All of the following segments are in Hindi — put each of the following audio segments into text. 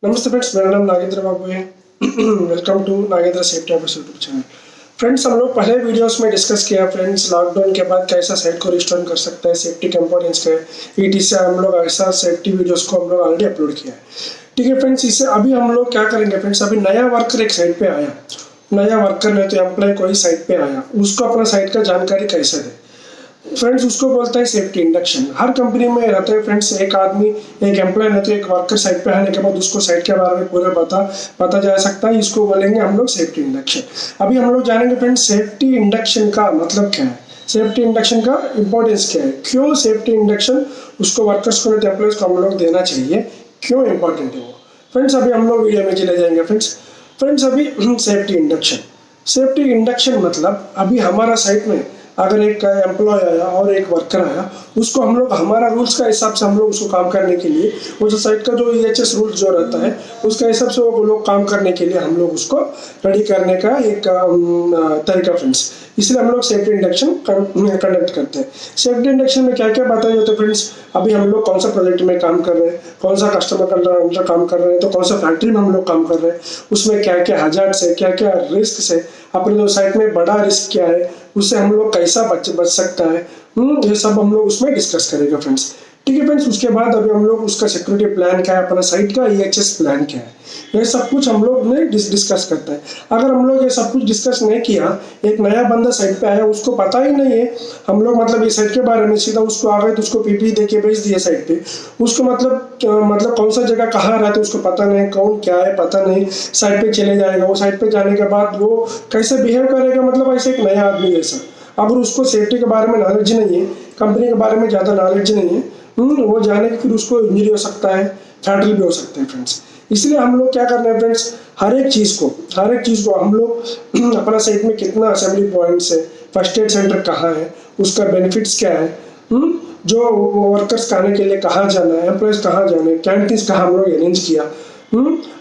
नमस्ते फ्रेंड्स, मेरा नाम नागेंद्र बाबू है। Welcome to Nagendra safety office YouTube channel. Friends, हम लोग पहले वीडियोस में डिस्कस किया फ्रेंड्स, लॉकडाउन के बाद कैसा साइट को रिस्टोर कर सकते हैं, सेफ्टी कंपोनेंट्स के ईटी से हम लोग ऐसा सेफ्टी वीडियोस को हम लोग ऑलरेडी अपलोड किया है। ठीक है फ्रेंड्स, इससे अभी हम लोग क्या करेंगे फ्रेंड्स, अभी नया वर्कर एक साइट पे आया, नया वर्कर नहीं तो एम्प्लॉय कोई साइट पे आया, उसको अपना साइट का जानकारी कैसे दे फ्रेंड्स, उसको बोलता है सेफ्टी इंडक्शन। हर कंपनी में रहता है फ्रेंड्स, एक आदमी एक एम्प्लॉय नहीं तो एक वर्कर साइट पे आने के बाद उसको साइट के बारे में पूरा पता जा सकता है। इसको बोलेंगे हम लोग सेफ्टी इंडक्शन। अभी हम लोग जानेंगे फ्रेंड्स सेफ्टी इंडक्शन का मतलब क्या है, सेफ्टी इंडक्शन का इंपॉर्टेंस क्या है, क्यों सेफ्टी इंडक्शन उसको वर्कर्स को एम्प्लॉयज को हम लोग देना चाहिए, क्यों इंपॉर्टेंट है वो। फ्रेंड्स, अभी हम लोग वीडियो में चले जाएंगे। फ्रेंड्स अभी सेफ्टी इंडक्शन मतलब अभी हमारा साइट में अगर एक एम्प्लॉय आया और एक वर्कर आया, उसको हम लोग हमारा रूल्स का हिसाब से हम लोग उसको काम करने के लिए, वो जो साइट का जो EHS रूल्स जो रहता है उसका हिसाब से वो लोग काम करने के लिए हम लोग उसको रेडी करने का एक तरीका फ्रेंड्स। इसलिए हम लोग सेफ्टी इंडक्शन कंडक्ट करते हैं। सेफ्टी इंडक्शन में क्या क्या बताया जाता है फ्रेंड्स, अभी हम लोग कौन सा प्रोजेक्ट में काम कर रहे हैं, कौन सा कस्टमर का काम कर रहे हैं, तो कौन सा फैक्ट्री में हम लोग काम कर रहे हैं, उसमें क्या क्या हजार्ड्स है, क्या क्या रिस्क है, अपने जो साइट में बड़ा रिस्क क्या है, उससे हम लोग कैसा बच सकता है, ये सब हम लोग उसमें डिस्कस करेंगे फ्रेंड्स। ठीक है फ्रेंड्स, उसके बाद अभी हम लोग उसका सिक्योरिटी प्लान क्या है, अपना साइट का EHS प्लान क्या है, ये सब कुछ हम लोग ने डिस्कस करते हैं। अगर हम लोग ये सब कुछ डिस्कस नहीं किया, एक नया बंदा साइट पे आया, उसको पता ही नहीं है, हम लोग मतलब ये साइट के बारे में सीधा उसको आ गए तो उसको PPE दे के भेज दिया साइट पे, उसको मतलब कौन सा जगह कहाँ रहता है उसको पता नहीं, कौन क्या है पता नहीं, साइट पे चले जाएगा, वो साइट पे जाने के बाद वो कैसे बिहेव करेगा, मतलब ऐसे एक नया आदमी ऐसा, अगर उसको सेफ्टी के बारे में नॉलेज नहीं है, कंपनी के बारे में ज़्यादा नॉलेज नहीं है, वो जाने के फिर उसको इंजरी हो सकता है, फैटल भी हो सकते हैं फ्रेंड्स। इसलिए हम लोग क्या करना है फ्रेंड्स, हर एक चीज़ को हम लोग अपना साइट में कितना असेंबली पॉइंट्स है, फर्स्ट एड सेंटर कहाँ है, उसका बेनिफिट्स क्या है, जो वर्कर्स खाने के लिए कहाँ जाना है, एम्प्लॉयज कहाँ जाना है, कैंटीन्स कहाँ हम लोग अरेंज किया,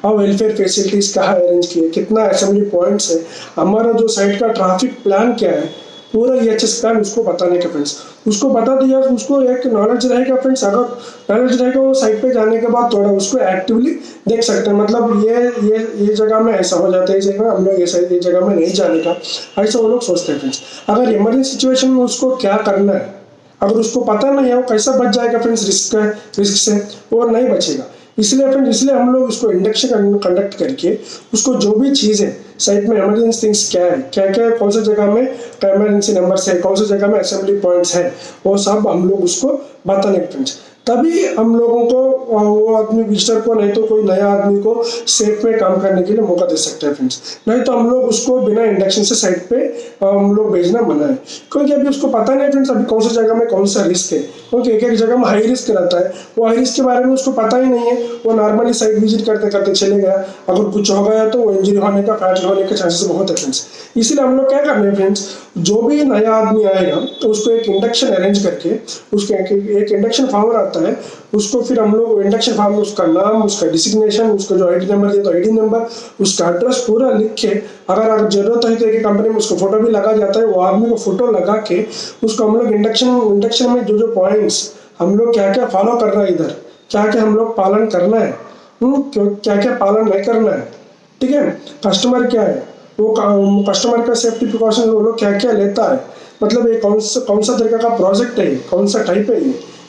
और वेलफेयर फैसिलिटीज़ कहाँ अरेंज किए, कितना असेंबली पॉइंट्स है, हमारा जो साइट का ट्रैफिक प्लान क्या है, पूरा EHS प्लान उसको बताने का फ्रेंड्स। उसको बता दिया, उसको एक नॉलेज रहेगा फ्रेंड्स, अगर नॉलेज रहेगा वो साइट पे जाने के बाद थोड़ा उसको एक्टिवली देख सकते हैं, मतलब ये जगह में ऐसा हो जाता है, इस जगह हम लोग ये जगह में नहीं जाने का, ऐसा वो लोग सोचते हैं फ्रेंड्स। अगर इमरजेंसी सिचुएशन में उसको क्या करना है, अगर उसको पता नहीं है, वो कैसा बच जाएगा फ्रेंड्स रिस्क से, वो नहीं बचेगा। इसलिए हम लोग उसको इंडक्शन कंडक्ट करके उसको जो भी चीज़ है साइट में इमरजेंसी थिंग्स क्या है, क्या क्या कौन सा जगह में इमरजेंसी नंबर्स है, कौन सा जगह में असेंबली पॉइंट्स है, वो सब हम लोग उसको बताने फ्रेंड्स। तभी हम लोगों को वो आदमी विजिटर को नहीं तो कोई नया आदमी को सेफ में काम करने के लिए मौका दे सकते हैं फ्रेंड्स। नहीं तो हम लोग उसको बिना इंडक्शन से साइट पे हम लोग भेजना मना है, क्योंकि अभी उसको पता नहीं फ्रेंड्स अभी कौन सा जगह में कौन सा रिस्क है, क्योंकि एक एक जगह में हाई रिस्क रहता है, वो हाई रिस्क के बारे में उसको पता ही नहीं है, वो नॉर्मली साइट विजिट करते करते चले गया, अगर कुछ हो गया तो वो इंजरी होने का फैटल होने के चांसेस बहुत है फ्रेंड्स। इसलिए हम लोग क्या करना है फ्रेंड्स, जो भी नया आदमी आएगा तो उसको एक इंडक्शन अरेंज करके उसके एक इंडक्शन फॉर्म आता है, उसको फिर हम लोग इंडक्शन फॉर्म में उसका नाम, उसका डिसिग्नेशन, उसका जो ID नंबर दिया तो ID नंबर, उसका एड्रेस पूरा लिख के, अगर जरूरत है तो एक कंपनी में उसको फोटो भी लगा जाता है, वो आदमी को फोटो लगा के उसको हम लोग इंडक्शन में जो पॉइंट्स हम लोग क्या क्या फॉलो कर रहे हैं, इधर क्या क्या हम लोग पालन करना है, क्या क्या पालन नहीं करना है, ठीक है, कस्टमर क्या है, वो कस्टमर का सेफ्टी प्रिकॉशन वो लोग क्या क्या लेता है, मतलब ये कौन सा तरीका का प्रोजेक्ट है, कौन सा टाइप है,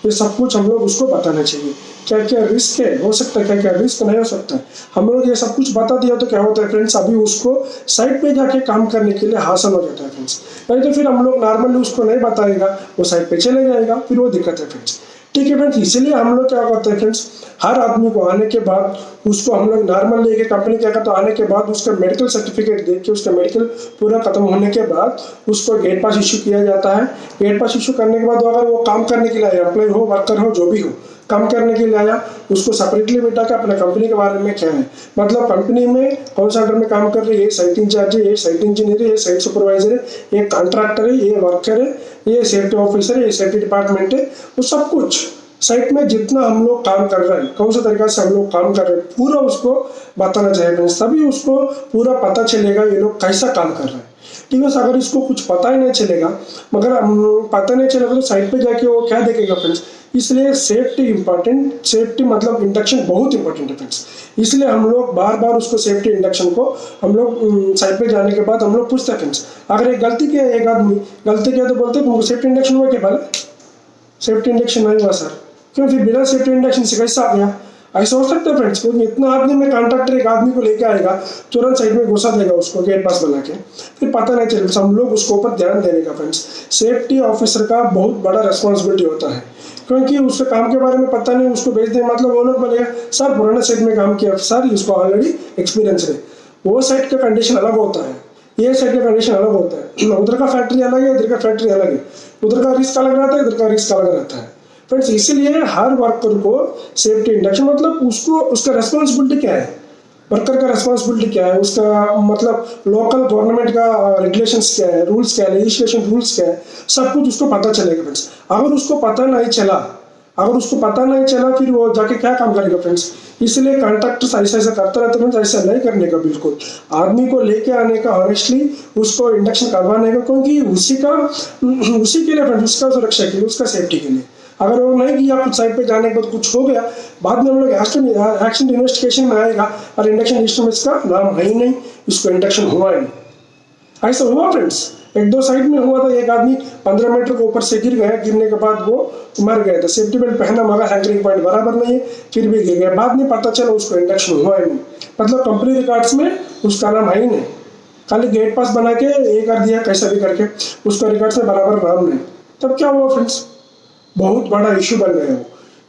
ये सब कुछ हम लोग उसको बताना चाहिए। क्या क्या रिस्क है, हो सकता है क्या क्या रिस्क नहीं हो सकता है, हम लोग ये सब कुछ बता दिया तो क्या होता है फ्रेंड्स, अभी उसको साइट पे जाके काम करने के लिए आसान हो जाता है फ्रेंड्स। नहीं तो फिर हम लोग नॉर्मली उसको नहीं बताएगा, वो साइट पे चले जाएगा, फिर वो दिक्कत है फ्रेंड्स। ठीक है फ्रेंड्स, इसीलिए हम लोग क्या करते हैं फ्रेंड्स, हर आदमी को आने के बाद उसको हम लोग नॉर्मल लेके कंपनी क्या करते हैं, आने के बाद उसका मेडिकल सर्टिफिकेट देख के, उसका मेडिकल पूरा खत्म होने के बाद उसको गेट पास इशू किया जाता है। गेट पास इशू करने के बाद अगर वो काम करने के लिए आया, एम्प्लॉय हो, वर्कर हो, जो भी हो, काम करने के लिए आया, उसको सेपरेटली बिठा के अपने कंपनी के बारे में क्या है, मतलब कंपनी में कौन सा अंडर में काम कर रही है, साइट इंचार्ज है, ये साइट इंजीनियर है, ये साइट सुपरवाइजर है, ये कॉन्ट्रैक्टर है, ये वर्कर है, ये सेफ्टी ऑफिसर है, ये सेफ्टी डिपार्टमेंट है, वो सब कुछ साइट में जितना हम लोग काम कर रहे हैं, कौन सा तरीका से हम लोग काम कर रहे हैं, पूरा उसको बताना चाहिए फ्रेंड्स। तभी उसको पूरा पता चलेगा ये लोग कैसा काम कर रहे हैं, ठीक है। अगर इसको कुछ पता ही नहीं चलेगा, मगर पता नहीं चलेगा तो साइट पे जाके वो क्या देखेगा फ्रेंड्स। इसलिए सेफ्टी इंपॉर्टेंट, सेफ्टी मतलब इंडक्शन बहुत इंपॉर्टेंट है फ्रेंड्स। इसलिए हम लोग बार बार उसको सेफ्टी इंडक्शन को हम लोग साइट पे जाने के बाद हम लोग पूछते हैं फ्रेंड्स। अगर एक गलती किया, एक आदमी गलती किया तो बोलते तुमको सेफ्टी इंडक्शन हुआ क्या? भले सेफ्टी इंडक्शन नहीं हुआ सर। क्यों? फिर बिना सेफ्टी इंडक्शन से कैसा आ गया? ऐसा हो सकता है फ्रेंड्स। क्योंकि इतना आदमी में कॉन्ट्रैक्टर एक आदमी को लेके आएगा, तुरंत साइड में घुसा देगा उसको गेट पास बना के, फिर पता नहीं चलेगा। हम लोग उसको ऊपर ध्यान देने का फ्रेंड्स। सेफ्टी ऑफिसर का बहुत बड़ा रिस्पॉन्सिबिलिटी होता है, क्योंकि उसके काम के बारे में पता नहीं, उसको भेज दे मतलब वो लोग बोलेगा सर पुराने साइट में काम किया सर, इसको ऑलरेडी एक्सपीरियंस है। वो साइट का कंडीशन अलग होता है, ये साइट का कंडीशन अलग होता है। उधर का फैक्ट्री अलग है, इधर का फैक्ट्री अलग है। उधर का रिस्क अलग रहता है, इधर का रिस्क अलग रहता है फ्रेंड्स। इसीलिए हर वर्कर को सेफ्टी इंडक्शन मतलब उसको उसका रेस्पॉन्सिबिलिटी क्या है, वर्कर का रेस्पॉन्सिबिलिटी क्या है, उसका मतलब लोकल गवर्नमेंट का रेगुलेशंस क्या है, रूल्स क्या है, लेजिस्लेशन रूल्स क्या है, सब कुछ उसको पता चलेगा फ्रेंड्स। अगर उसको पता नहीं चला, फिर वो जाके क्या काम करेगा फ्रेंड्स। इसलिए कॉन्ट्रैक्टर्स ऐसा करता रहता है फ्रेंड्स। ऐसा नहीं करने का, बिल्कुल आदमी को लेके आने का, ऑनेस्टली उसको इंडक्शन करवाने का, क्योंकि उसी के लिए फ्रेंड्स, उसका सुरक्षा के लिए, उसका सेफ्टी के लिए। अगर वो नहीं किया, कुछ साइड पे जाने के बाद कुछ हो गया, बाद में हम लोग एक्शन इन्वेस्टिगेशन में आएगा और इंडक्शन लिस्ट में इसका नाम है ही नहीं, इसको इंडक्शन हुआ ही नहीं। ऐसा हुआ फ्रेंड्स, एक दो साइड में हुआ था। एक आदमी 15 मीटर के ऊपर से गिर गया, गिरने के बाद वो मर गया था। सेफ्टी बेल्ट पहना मगर हैंकरिंग पॉइंट बराबर नहीं है, फिर भी गिर गया। बाद में पता चला उसको इंडक्शन हुआ ही नहीं, मतलब कंपनी रिकॉर्ड्स में उसका नाम है ही नहीं, खाली गेट पास बना के ये कर दिया, कैसा भी करके उसका रिकॉर्ड्स में बराबर नाम नहीं। तब क्या हुआ फ्रेंड्स, बहुत बड़ा इशू बन गया वो।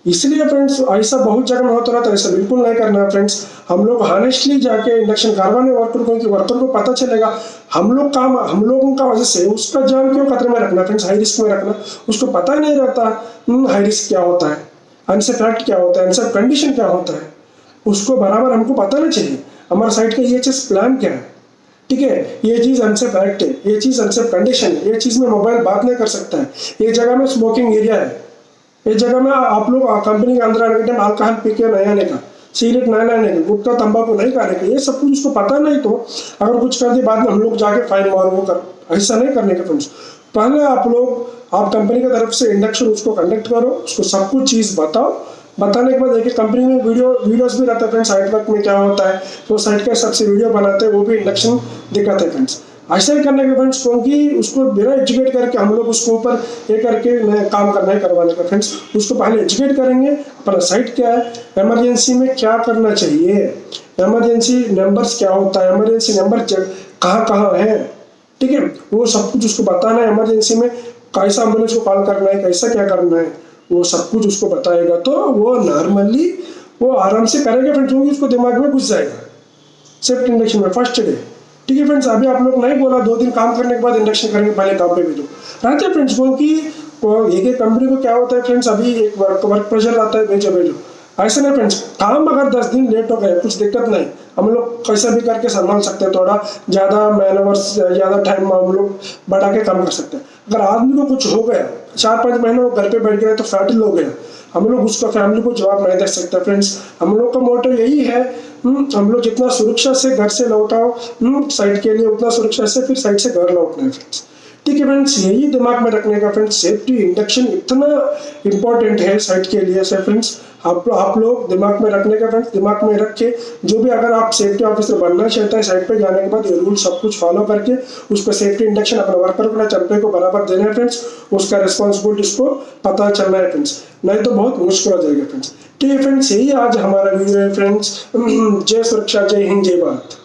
इसलिए फ्रेंड्स ऐसा बहुत जगह में होता रहता है, ऐसा बिल्कुल नहीं करना है फ्रेंड्स। हम लोग हॉनेस्टली जाके इंडक्शन करवाने वर्कर को, क्योंकि वर्कर को पता चलेगा हम लोगों का वजह से उसका जान क्यों खतरे में रखना फ्रेंड्स, हाई रिस्क में रखना। उसको पता ही नहीं रहता हाई रिस्क क्या होता है, अनसेफ एक्ट क्या होता है, अनसेफ कंडीशन क्या होता है, उसको बराबर हमको पता नहीं चाहिए हमारा साइट का EHS प्लान क्या है। ठीक है, ये चीज़ अनसेफ एक्ट है, ये चीज़ अनसेफ कंडीशन है, ये चीज़ में मोबाइल बात नहीं कर सकता है, ये जगह में स्मोकिंग एरिया है, इस जगह में आप लोग कंपनी के अंदर आने के टाइम अल्कोहल पी के नहीं आने का, सिगरेट नहीं लाने का, गुटखा तंबाकू नहीं खाने का, ये सब कुछ उसको पता नहीं। तो अगर कुछ कर दे बाद में हम लोग जाके फाइन मार वो कर, ऐसा नहीं करने का फ्रेंड्स। पहले आप कंपनी की तरफ से इंडक्शन उसको कंडक्ट करो, उसको सब कुछ चीज़ बताओ। बताने के बाद देखिए कंपनी में वीडियोस भी रहता है फ्रेंड्स, साइट वर्क में क्या होता है, तो साइट के सबसे वीडियो बनाते हैं, वो भी इंडक्शन दिखाते हैं फ्रेंड्स। ऐसा ही करने के फ्रेंड्स, क्योंकि उसको बिना एजुकेट करके हम लोग उसको ऊपर ये करके काम करना है करवाने का फ्रेंड्स। उसको पहले एजुकेट करेंगे अपना साइट क्या है, इमरजेंसी में क्या करना चाहिए, इमरजेंसी नंबर्स क्या होता है, इमरजेंसी नंबर कहाँ कहाँ है, ठीक है, वो सब कुछ उसको बताना है। इमरजेंसी में कैसा एम्बुलेंस को कॉल करना है, कैसा क्या करना है, वो सब कुछ उसको बताएगा, तो वो नॉर्मली वो आराम से करेगा फ्रेंड्स, क्योंकि उसको दिमाग में घुस जाएगा सेफ्टी इंडक्शन में फर्स्ट डे। ठीक है फ्रेंड्स, अभी आप लोग नहीं बोला 2 दिन काम करने के बाद इंडक्शन करेंगे, पहले काम पे भेजो रहते हैं फ्रेंड्स, क्योंकि एक कंपनी को क्या होता है फ्रेंड्स, अभी एक वर्क प्रेशर आता है, भेजो ऐसा नहीं फ्रेंड्स। काम अगर 10 दिन लेट हो गया कुछ दिक्कत नहीं, हम लोग कैसा भी करके संभाल सकते हैं, थोड़ा ज़्यादा मैनवर्स ज़्यादा टाइम हम लोग बढ़ा के काम कर सकते हैं। अगर आदमी को कुछ हो गया 4-5 महीने वो घर पे बैठ गया तो फैटल हो गया, हम लोग उसका फैमिली को जवाब नहीं दे सकते फ्रेंड्स। हम लोग का मोटिव यही है, हम लोग जितना सुरक्षा से घर से लौटाओ साइट के लिए, उतना सुरक्षा से फिर साइट से घर लौटना है फ्रेंड्स। ठीक है फ्रेंड्स, यही दिमाग में रखने का फ्रेंड्स, सेफ्टी इंडक्शन इतना इंपॉर्टेंट है साइट के लिए से फ्रेंड्स। आप लोग दिमाग में रखने का फ्रेंड्स, दिमाग में रख के जो भी अगर आप सेफ्टी ऑफिसर बनना चाहता है, साइट पे जाने के बाद ये रूल सब कुछ फॉलो करके उसको सेफ्टी इंडक्शन अपने वर्कर को चंपे को बराबर देना है फ्रेंड्स, उसका रिस्पॉन्सिबिलिटी उसको पता चलना है फ्रेंड्स, नहीं तो बहुत मुश्किल हो जाएगा फ्रेंड्स। ठीक है फ्रेंड्स, यही आज हमारा वीडियो है फ्रेंड्स। जय सुरक्षा, जय हिंद, जय भारत।